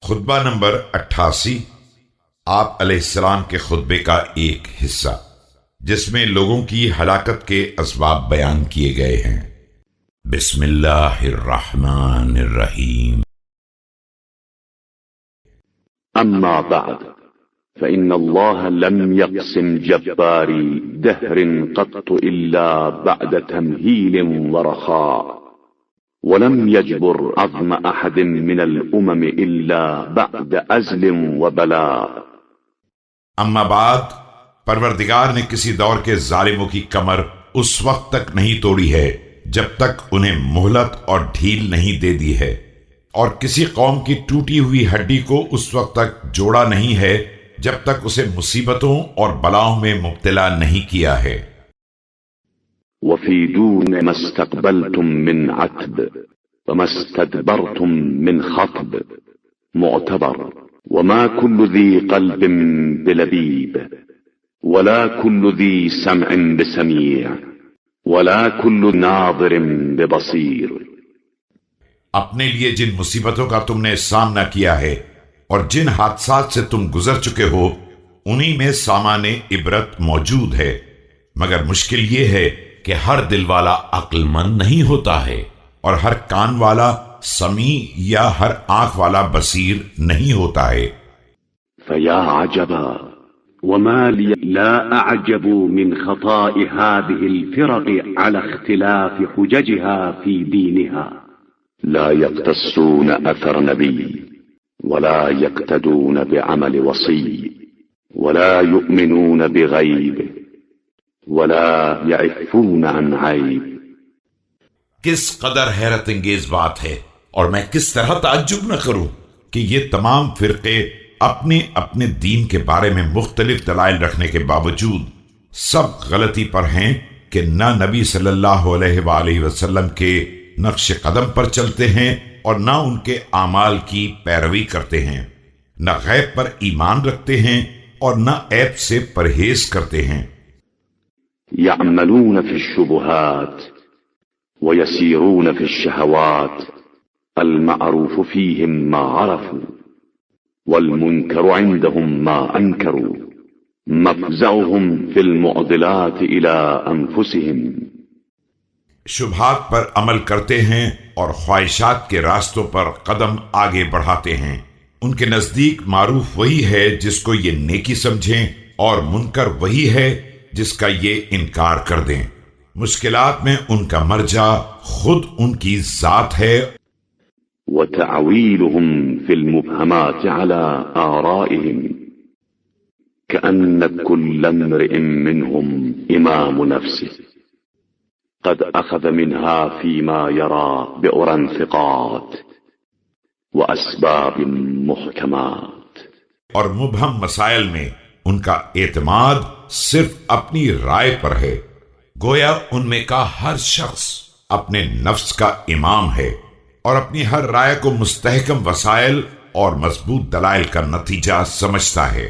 خطبہ نمبر 88، آپ علیہ السلام کے خطبے کا ایک حصہ جس میں لوگوں کی ہلاکت کے اسباب بیان کیے گئے ہیں۔ بسم اللہ الرحمن الرحیم۔ اما بعد فإن الله لم يقسم جباري دهر قط إلا بعد تمهيل ورخاء، ولم يجبر عظم أحد من الأمم إلا بعد أزل وبلاء۔ اما بعد، پروردگار نے کسی دور کے ظالموں کی کمر اس وقت تک نہیں توڑی ہے جب تک انہیں مہلت اور ڈھیل نہیں دے دی ہے، اور کسی قوم کی ٹوٹی ہوئی ہڈی کو اس وقت تک جوڑا نہیں ہے جب تک اسے مصیبتوں اور بلاؤں میں مبتلا نہیں کیا ہے۔ وفي دون ما استقبلتم من عتب وما استدبرتم من خطب معتبر، وما كل ذي قلب بلبيب، ولا كل ذي سمع بسميع، ولا كل ناظر ببصير۔ اپنے لیے جن مصیبتوں کا تم نے سامنا کیا ہے اور جن حادثات سے تم گزر چکے ہو، انہی میں سامان عبرت موجود ہے، مگر مشکل یہ ہے کہ ہر دل والا عقل مند نہیں ہوتا ہے، اور ہر کان والا سمیع یا ہر آنکھ والا بصیر نہیں ہوتا ہے۔ فيا عجبا وما لي لا أعجب من خطاء هذه الفرق على اختلاف حججها في دينها، لا يقتصون أثر نبي، ولا يقتدون بعمل وصي، ولا يؤمنون بغيب، ولا يعفون عن عيب۔ کس قدر حیرت انگیز بات ہے، اور میں کس طرح تعجب نہ کروں کہ یہ تمام فرقے اپنے اپنے دین کے بارے میں مختلف دلائل رکھنے کے باوجود سب غلطی پر ہیں کہ نہ نبی صلی اللہ علیہ وآلہ وسلم کے نقش قدم پر چلتے ہیں اور نہ ان کے اعمال کی پیروی کرتے ہیں، نہ غیب پر ایمان رکھتے ہیں اور نہ عیب سے پرہیز کرتے ہیں۔ يعملون في الشبهات ويسيرون في الشهوات، المعروف فيهم ما عرفوا، والمنكر عندهم ما أنكروا، مفزعهم في المعضلات إلى أنفسهم۔ شبہات پر عمل کرتے ہیں اور خواہشات کے راستوں پر قدم آگے بڑھاتے ہیں۔ ان کے نزدیک معروف وہی ہے جس کو یہ نیکی سمجھیں، اور منکر وہی ہے جس کا یہ انکار کر دیں۔ مشکلات میں ان کا مرجع خود ان کی ذات ہے۔ وتعويلهم في المبهمات على آرائهم، كأن كل امرئ منهم إمام نفسه، قد أخذ منها فيما يرى بأرى ثقات وأسباب محكمات۔ اور مبہم مسائل میں ان کا اعتماد صرف اپنی رائے پر ہے، گویا ان میں کا ہر شخص اپنے نفس کا امام ہے اور اپنی ہر رائے کو مستحکم وسائل اور مضبوط دلائل کا نتیجہ سمجھتا ہے۔